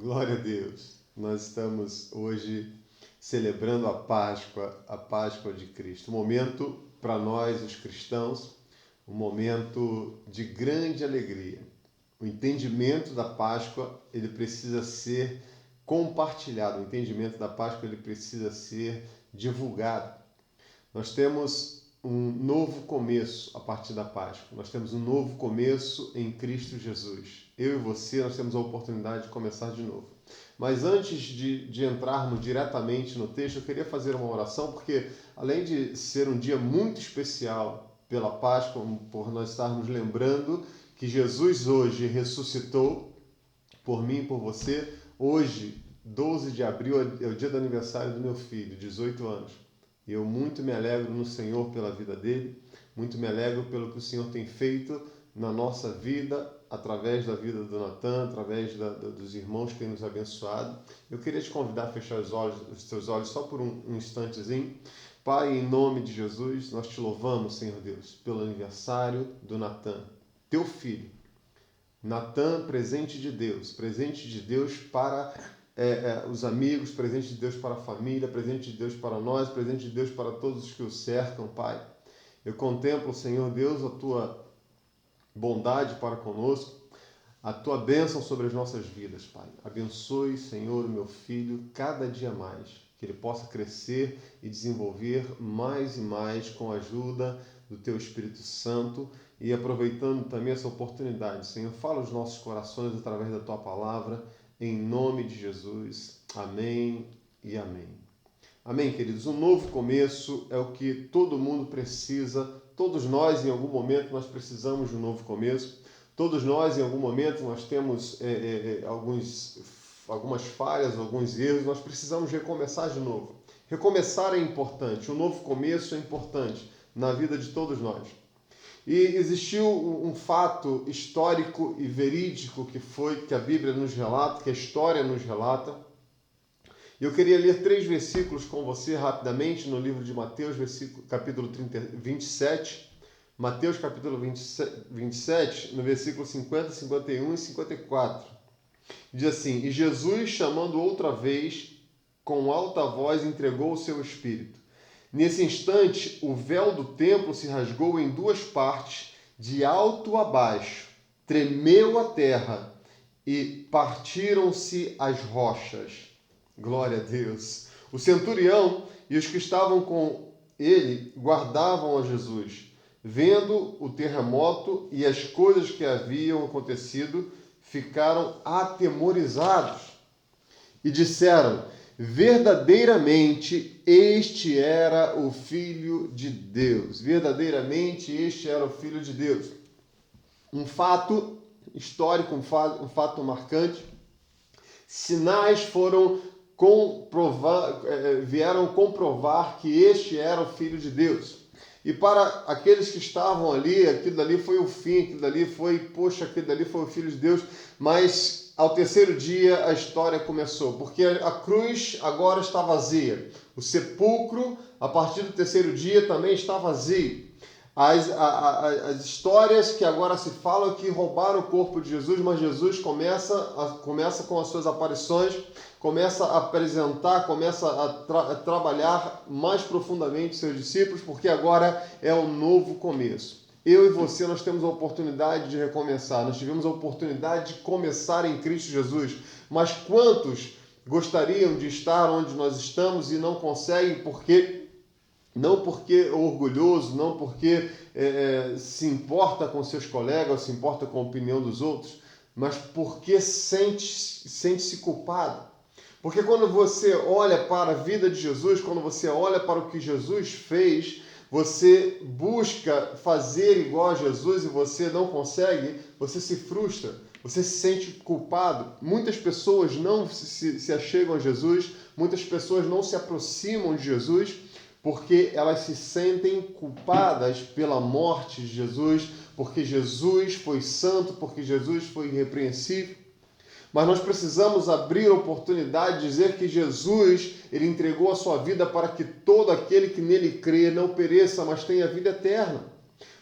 Glória a Deus. Nós estamos hoje celebrando a Páscoa de Cristo. Um momento para nós, os cristãos, um momento de grande alegria. O entendimento da Páscoa, ele precisa ser compartilhado. O entendimento da Páscoa, ele precisa ser divulgado. Nós temos um novo começo a partir da Páscoa. Nós temos um novo começo em Cristo Jesus. Eu e você, nós temos a oportunidade de começar de novo. Mas antes de entrarmos diretamente no texto, eu queria fazer uma oração, porque além de ser um dia muito especial pela Páscoa, por nós estarmos lembrando que Jesus hoje ressuscitou por mim e por você, hoje, 12 de abril, é o dia do aniversário do meu filho, 18 anos. E eu muito me alegro no Senhor pela vida dele, muito me alegro pelo que o Senhor tem feito na nossa vida, através da vida do Natan, através dos irmãos que têm nos abençoado. Eu queria te convidar a fechar os teus olhos só por um instantezinho. Pai, em nome de Jesus, nós te louvamos, Senhor Deus, pelo aniversário do Natan, teu filho. Natan, presente de Deus para os amigos, presente de Deus para a família, presente de Deus para nós, presente de Deus para todos os que o cercam, Pai. Eu contemplo, Senhor Deus, a tua bondade para conosco, a tua bênção sobre as nossas vidas, Pai. Abençoe, Senhor, o meu filho cada dia mais, que ele possa crescer e desenvolver mais e mais com a ajuda do teu Espírito Santo e aproveitando também essa oportunidade. Senhor, fala os nossos corações através da tua palavra, em nome de Jesus. Amém e amém. Amém, queridos? Um novo começo é o que todo mundo precisa. Todos nós, em algum momento, nós precisamos de um novo começo. Todos nós, em algum momento, nós temos algumas falhas, alguns erros. Nós precisamos recomeçar de novo. Recomeçar é importante. Um novo começo é importante na vida de todos nós. E existiu um fato histórico e verídico que a Bíblia nos relata, que a história nos relata. Eu queria ler 3 versículos com você rapidamente no livro de Mateus, capítulo 27. Mateus, capítulo 27, no versículo 50, 51 e 54. Diz assim: E Jesus, chamando outra vez, com alta voz, entregou o seu espírito. Nesse instante, o véu do templo se rasgou em 2 partes, de alto a baixo. Tremeu a terra e partiram-se as rochas. Glória a Deus. O centurião e os que estavam com ele guardavam a Jesus. Vendo o terremoto e as coisas que haviam acontecido, ficaram atemorizados e disseram: verdadeiramente este era o Filho de Deus. Verdadeiramente este era o Filho de Deus. Um fato histórico, um fato marcante. Sinais vieram comprovar que este era o Filho de Deus. E para aqueles que estavam ali, aquilo dali foi o fim, aquilo dali foi o Filho de Deus. Mas ao terceiro dia a história começou, porque a cruz agora está vazia. O sepulcro, a partir do terceiro dia, também está vazio. As histórias que agora se falam que roubaram o corpo de Jesus, mas Jesus começa com as suas aparições, começa a apresentar, começa a trabalhar mais profundamente seus discípulos, porque agora é um novo começo. Eu e você, nós temos a oportunidade de recomeçar, nós tivemos a oportunidade de começar em Cristo Jesus, mas quantos gostariam de estar onde nós estamos e não conseguem não porque é orgulhoso, não porque se importa com seus colegas, se importa com a opinião dos outros, mas porque sente-se culpado. Porque quando você olha para a vida de Jesus, quando você olha para o que Jesus fez, você busca fazer igual a Jesus e você não consegue, você se frustra, você se sente culpado. Muitas pessoas não se achegam a Jesus, muitas pessoas não se aproximam de Jesus, porque elas se sentem culpadas pela morte de Jesus, porque Jesus foi santo, porque Jesus foi irrepreensível. Mas nós precisamos abrir a oportunidade de dizer que Jesus, ele entregou a sua vida para que todo aquele que nele crê não pereça, mas tenha vida eterna.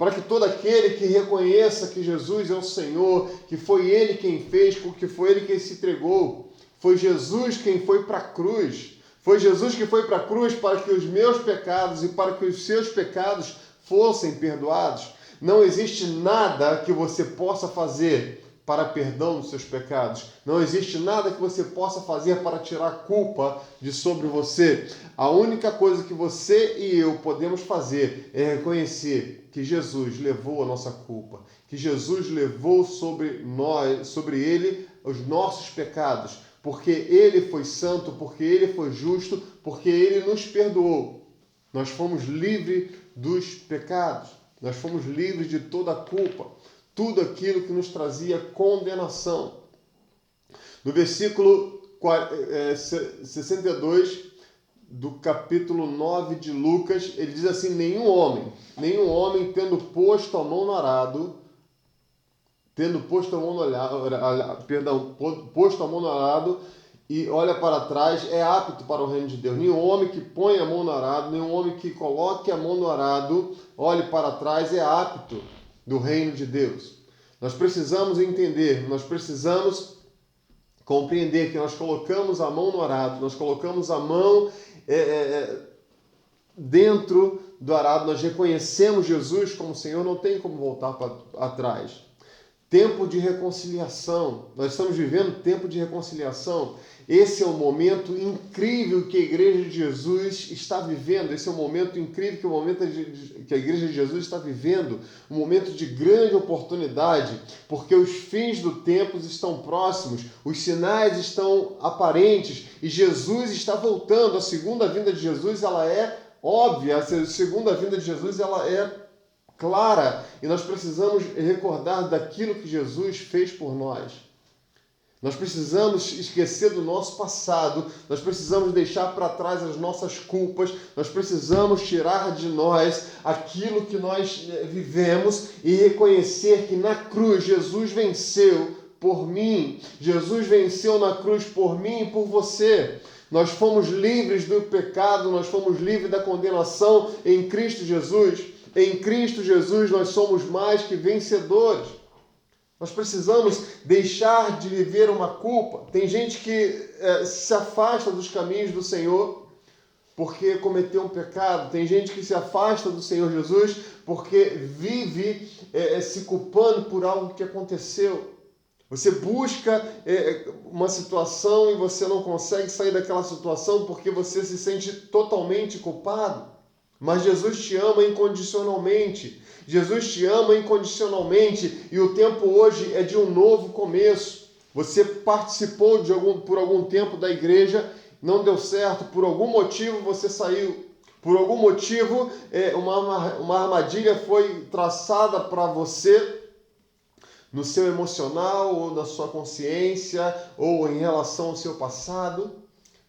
para que todo aquele que reconheça que Jesus é o Senhor, que foi Ele quem fez, que foi Ele quem se entregou, foi Jesus quem foi para a cruz, foi Jesus que foi para a cruz para que os meus pecados e para que os seus pecados fossem perdoados. Não existe nada que você possa fazer para perdão dos seus pecados. Não existe nada que você possa fazer para tirar a culpa de sobre você. A única coisa que você e eu podemos fazer é reconhecer que Jesus levou a nossa culpa, que Jesus levou sobre nós, sobre Ele, os nossos pecados, porque Ele foi santo, porque Ele foi justo, porque Ele nos perdoou. Nós fomos livres dos pecados, nós fomos livres de toda a culpa, tudo aquilo que nos trazia condenação. No versículo 62 do capítulo 9 de Lucas, ele diz assim: nenhum homem posto a mão no arado, e olha para trás, é apto para o reino de Deus. Nenhum homem que põe a mão no arado, nenhum homem que coloque a mão no arado, olhe para trás, é apto do reino de Deus. Nós precisamos entender, nós precisamos compreender que nós colocamos a mão no arado, nós colocamos a mão dentro do arado, nós reconhecemos Jesus como Senhor, não tem como voltar para atrás. Tempo de reconciliação, nós estamos vivendo tempo de reconciliação. Esse é um momento incrível que a Igreja de Jesus está vivendo. Esse é um momento incrível que a Igreja de Jesus está vivendo. Um momento de grande oportunidade, porque os fins do tempo estão próximos, os sinais estão aparentes e Jesus está voltando. A segunda vinda de Jesus, ela é óbvia. A segunda vinda de Jesus, ela é clara, e nós precisamos recordar daquilo que Jesus fez por nós. Nós precisamos esquecer do nosso passado, nós precisamos deixar para trás as nossas culpas, nós precisamos tirar de nós aquilo que nós vivemos e reconhecer que na cruz Jesus venceu por mim, Jesus venceu na cruz por mim e por você. Nós fomos livres do pecado, nós fomos livres da condenação em Cristo Jesus. Em Cristo Jesus nós somos mais que vencedores. Nós precisamos deixar de viver uma culpa. Tem gente que se afasta dos caminhos do Senhor porque cometeu um pecado. Tem gente que se afasta do Senhor Jesus porque vive se culpando por algo que aconteceu. Você busca uma situação e você não consegue sair daquela situação porque você se sente totalmente culpado. Mas Jesus te ama incondicionalmente. Jesus te ama incondicionalmente e o tempo hoje é de um novo começo. Você participou por algum tempo da igreja, não deu certo, por algum motivo você saiu. Por algum motivo uma armadilha foi traçada para você no seu emocional ou na sua consciência ou em relação ao seu passado.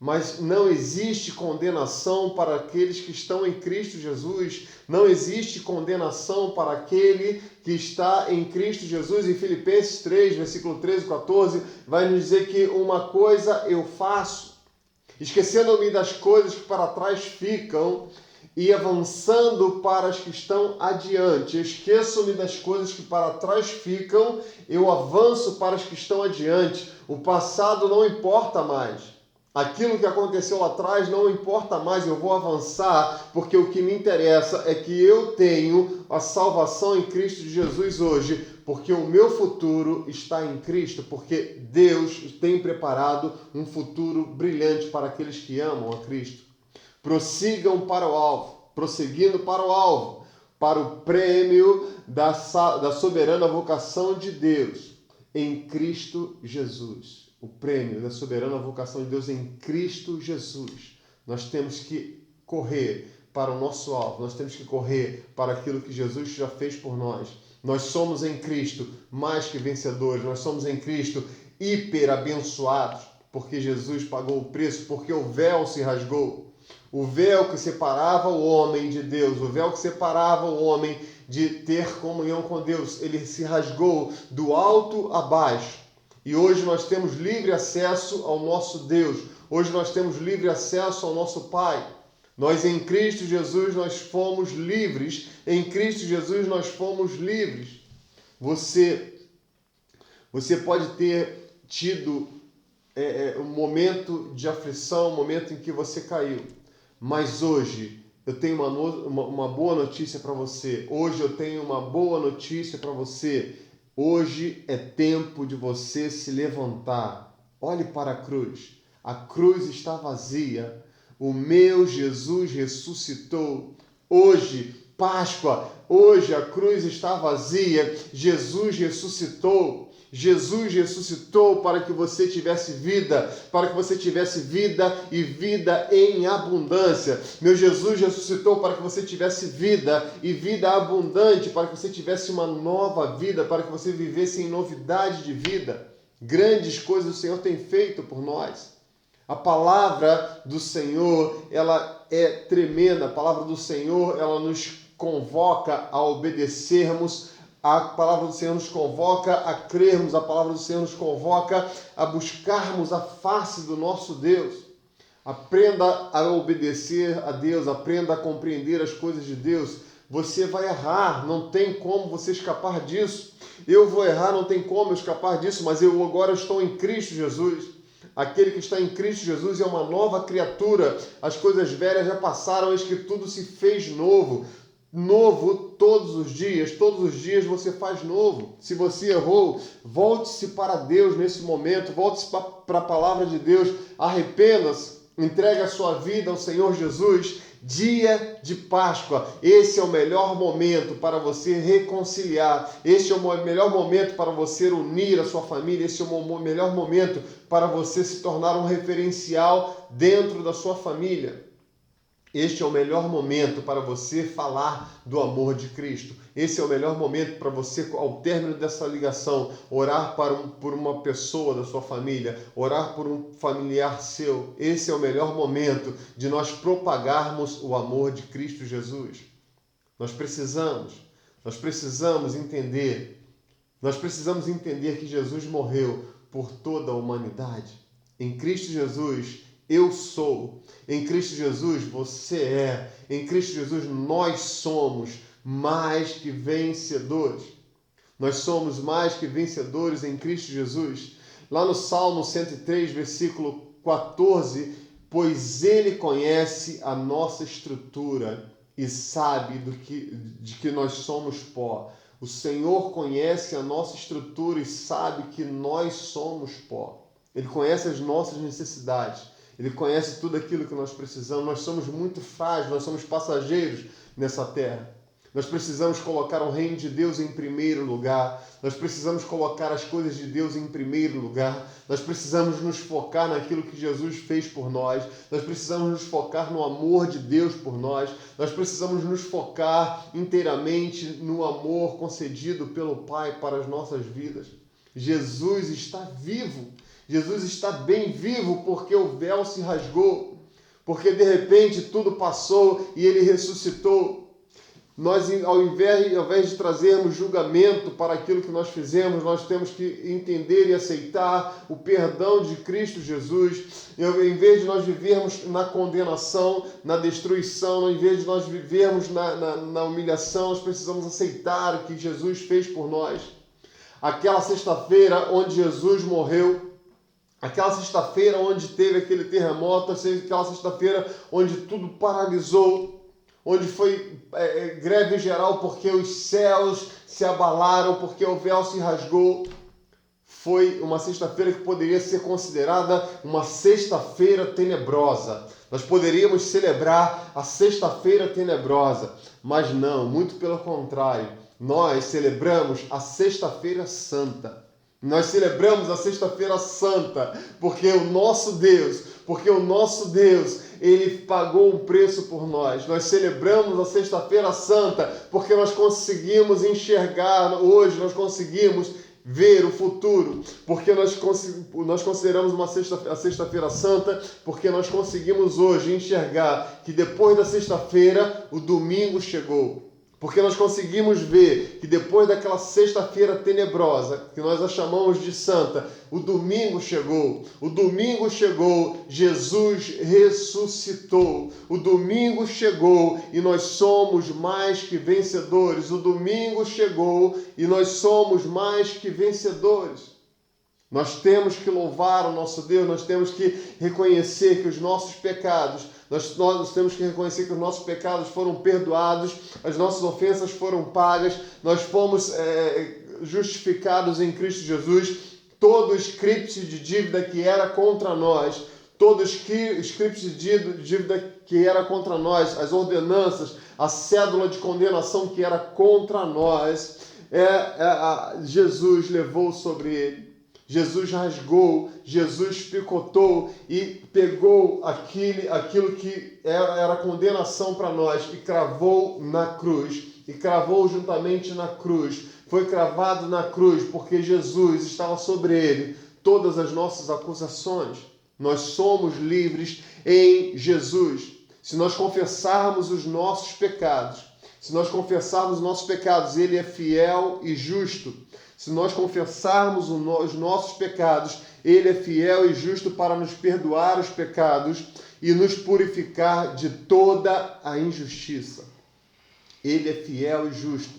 Mas não existe condenação para aqueles que estão em Cristo Jesus. Não existe condenação para aquele que está em Cristo Jesus. Em Filipenses 3, versículo 13 e 14, vai nos dizer que uma coisa eu faço, esquecendo-me das coisas que para trás ficam e avançando para as que estão adiante. Eu esqueço-me das coisas que para trás ficam, eu avanço para as que estão adiante. O passado não importa mais. Aquilo que aconteceu lá atrás não importa mais, eu vou avançar, porque o que me interessa é que eu tenho a salvação em Cristo Jesus hoje, porque o meu futuro está em Cristo, porque Deus tem preparado um futuro brilhante para aqueles que amam a Cristo. Prossigam para o alvo, prosseguindo para o alvo, para o prêmio da soberana vocação de Deus em Cristo Jesus. O prêmio da soberana vocação de Deus em Cristo Jesus. Nós temos que correr para o nosso alvo, nós temos que correr para aquilo que Jesus já fez por nós. Nós somos em Cristo mais que vencedores, nós somos em Cristo hiper abençoados, porque Jesus pagou o preço, porque o véu se rasgou. O véu que separava o homem de Deus, o véu que separava o homem de ter comunhão com Deus, ele se rasgou do alto a baixo. E hoje nós temos livre acesso ao nosso Deus. Hoje nós temos livre acesso ao nosso Pai. Nós em Cristo Jesus nós fomos livres. Em Cristo Jesus nós fomos livres. Você pode ter tido um momento de aflição, um momento em que você caiu. Mas hoje eu tenho uma boa notícia para você. Hoje eu tenho uma boa notícia para você. Hoje é tempo de você se levantar. Olhe para a cruz. A cruz está vazia. O meu Jesus ressuscitou. Hoje, Páscoa, hoje a cruz está vazia. Jesus ressuscitou. Jesus ressuscitou para que você tivesse vida, e vida em abundância. Meu Jesus ressuscitou para que você tivesse vida e vida abundante, para que você tivesse uma nova vida, para que você vivesse em novidade de vida. Grandes coisas o Senhor tem feito por nós. A palavra do Senhor, ela é tremenda. A palavra do Senhor, ela nos convoca a obedecermos. A palavra do Senhor nos convoca a crermos. A palavra do Senhor nos convoca a buscarmos a face do nosso Deus. Aprenda a obedecer a Deus. Aprenda a compreender as coisas de Deus. Você vai errar. Não tem como você escapar disso. Eu vou errar, não tem como eu escapar disso. Mas eu agora estou em Cristo Jesus. Aquele que está em Cristo Jesus é uma nova criatura. As coisas velhas já passaram, eis que tudo se fez novo. Novo todos os dias você faz novo. Se você errou, volte-se para Deus nesse momento, volte-se para a palavra de Deus, arrependa-se, entregue a sua vida ao Senhor Jesus. Dia de Páscoa, esse é o melhor momento para você reconciliar, esse é o melhor momento para você unir a sua família, esse é o melhor momento para você se tornar um referencial dentro da sua família. Este é o melhor momento para você falar do amor de Cristo. Esse é o melhor momento para você, ao término dessa ligação, orar por uma pessoa da sua família, orar por um familiar seu. Esse é o melhor momento de nós propagarmos o amor de Cristo Jesus. Nós precisamos entender que Jesus morreu por toda a humanidade. Em Cristo Jesus, eu sou. Em Cristo Jesus, você é. Em Cristo Jesus, nós somos mais que vencedores. Nós somos mais que vencedores em Cristo Jesus. Lá no Salmo 103, versículo 14, pois Ele conhece a nossa estrutura e sabe de que nós somos pó. O Senhor conhece a nossa estrutura e sabe que nós somos pó. Ele conhece as nossas necessidades. Ele conhece tudo aquilo que nós precisamos. Nós somos muito frágeis, nós somos passageiros nessa terra. Nós precisamos colocar o reino de Deus em primeiro lugar. Nós precisamos colocar as coisas de Deus em primeiro lugar. Nós precisamos nos focar naquilo que Jesus fez por nós. Nós precisamos nos focar no amor de Deus por nós. Nós precisamos nos focar inteiramente no amor concedido pelo Pai para as nossas vidas. Jesus está vivo. Jesus está bem vivo porque o véu se rasgou, porque de repente tudo passou e Ele ressuscitou. Nós, ao invés de trazermos julgamento para aquilo que nós fizemos, nós temos que entender e aceitar o perdão de Cristo Jesus. Em vez de nós vivermos na condenação, na destruição, em vez de nós vivermos na humilhação, nós precisamos aceitar o que Jesus fez por nós. Aquela sexta-feira onde Jesus morreu, aquela sexta-feira onde teve aquele terremoto, aquela sexta-feira onde tudo paralisou, onde foi greve geral porque os céus se abalaram, porque o véu se rasgou. Foi uma sexta-feira que poderia ser considerada uma sexta-feira tenebrosa. Nós poderíamos celebrar a sexta-feira tenebrosa, mas não, muito pelo contrário. Nós celebramos a sexta-feira santa. Nós celebramos a sexta-feira santa, porque o nosso Deus, Ele pagou um preço por nós. Nós celebramos a sexta-feira santa, porque nós conseguimos enxergar hoje, nós conseguimos ver o futuro, porque nós consideramos a sexta-feira santa, porque nós conseguimos hoje enxergar que depois da sexta-feira, o domingo chegou. Porque nós conseguimos ver que depois daquela sexta-feira tenebrosa, que nós a chamamos de santa, o domingo chegou. O domingo chegou, Jesus ressuscitou. O domingo chegou e nós somos mais que vencedores. O domingo chegou e nós somos mais que vencedores. Nós temos que louvar o nosso Deus, nós temos que reconhecer que os nossos pecados, nós temos que reconhecer que os nossos pecados foram perdoados, as nossas ofensas foram pagas, nós fomos justificados em Cristo Jesus. Todo script de dívida que era contra nós, todo script de dívida que era contra nós, as ordenanças, a cédula de condenação que era contra nós, Jesus levou sobre ele. Jesus rasgou, Jesus picotou e pegou aquilo que era condenação para nós e cravou na cruz. E cravou juntamente na cruz. Foi cravado na cruz porque Jesus estava sobre ele todas as nossas acusações. Nós somos livres em Jesus. Se nós confessarmos os nossos pecados, ele é fiel e justo. Se nós confessarmos os nossos pecados, ele é fiel e justo para nos perdoar os pecados e nos purificar de toda a injustiça. Ele é fiel e justo.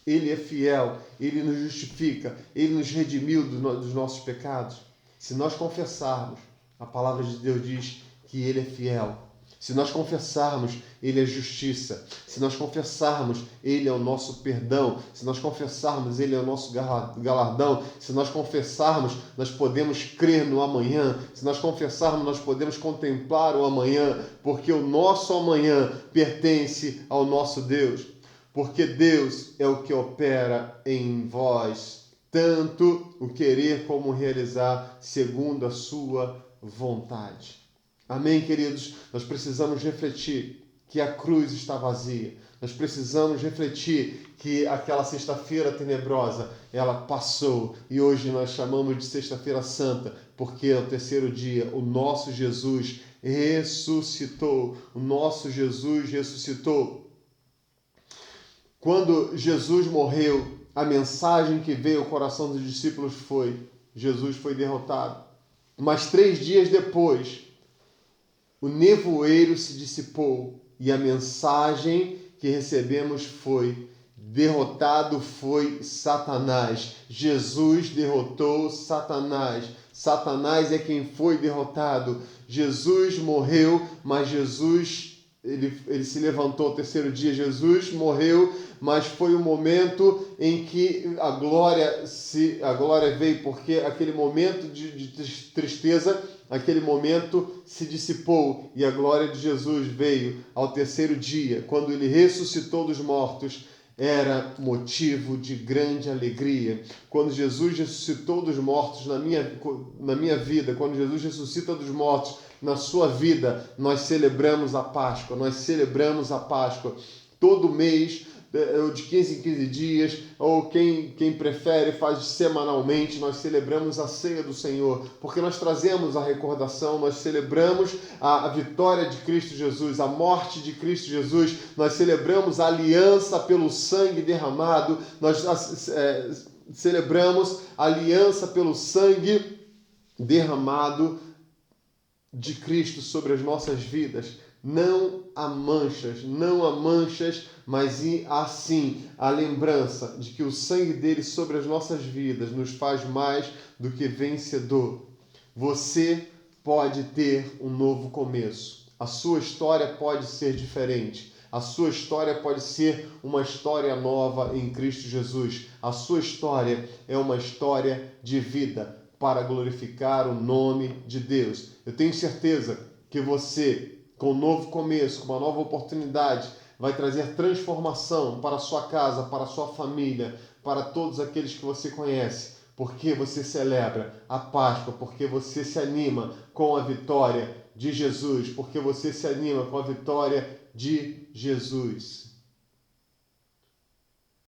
Ele é fiel, ele nos justifica, ele nos redimiu dos nossos pecados. Se nós confessarmos, a palavra de Deus diz que ele é fiel. Se nós confessarmos, ele é justiça. Se nós confessarmos, ele é o nosso perdão. Se nós confessarmos, ele é o nosso galardão. Se nós confessarmos, nós podemos crer no amanhã. Se nós confessarmos, nós podemos contemplar o amanhã, porque o nosso amanhã pertence ao nosso Deus. Porque Deus é o que opera em vós, tanto o querer como o realizar, segundo a sua vontade. Amém, queridos? Nós precisamos refletir que a cruz está vazia. Nós precisamos refletir que aquela sexta-feira tenebrosa, ela passou. E hoje nós chamamos de Sexta-feira Santa, porque ao terceiro dia o nosso Jesus ressuscitou. O nosso Jesus ressuscitou. Quando Jesus morreu, a mensagem que veio ao coração dos discípulos foi: Jesus foi derrotado. Mas 3 dias depois, o nevoeiro se dissipou e a mensagem que recebemos foi: derrotado foi Satanás. Jesus derrotou Satanás. Satanás é quem foi derrotado. Jesus morreu, mas ele se levantou ao terceiro dia. Jesus morreu, mas foi o momento em que a glória veio, porque aquele momento de tristeza, aquele momento se dissipou e a glória de Jesus veio ao terceiro dia. Quando ele ressuscitou dos mortos, era motivo de grande alegria. Quando Jesus ressuscitou dos mortos na minha vida, quando Jesus ressuscita dos mortos na sua vida, nós celebramos a Páscoa. Nós celebramos a Páscoa todo mês, ou de 15 em 15 dias, ou quem prefere faz semanalmente. Nós celebramos a ceia do Senhor, porque nós trazemos a recordação, nós celebramos a vitória de Cristo Jesus, a morte de Cristo Jesus, nós celebramos a aliança pelo sangue derramado, nós celebramos a aliança pelo sangue derramado de Cristo sobre as nossas vidas. Não há manchas, mas assim a lembrança de que o sangue dele sobre as nossas vidas nos faz mais do que vencedor. Você pode ter um novo começo. A sua história pode ser diferente. A sua história pode ser uma história nova em Cristo Jesus. A sua história é uma história de vida para glorificar o nome de Deus. Eu tenho certeza que você, com um novo começo, com uma nova oportunidade, vai trazer transformação para a sua casa, para a sua família, para todos aqueles que você conhece, porque você celebra a Páscoa, porque você se anima com a vitória de Jesus, porque você se anima com a vitória de Jesus.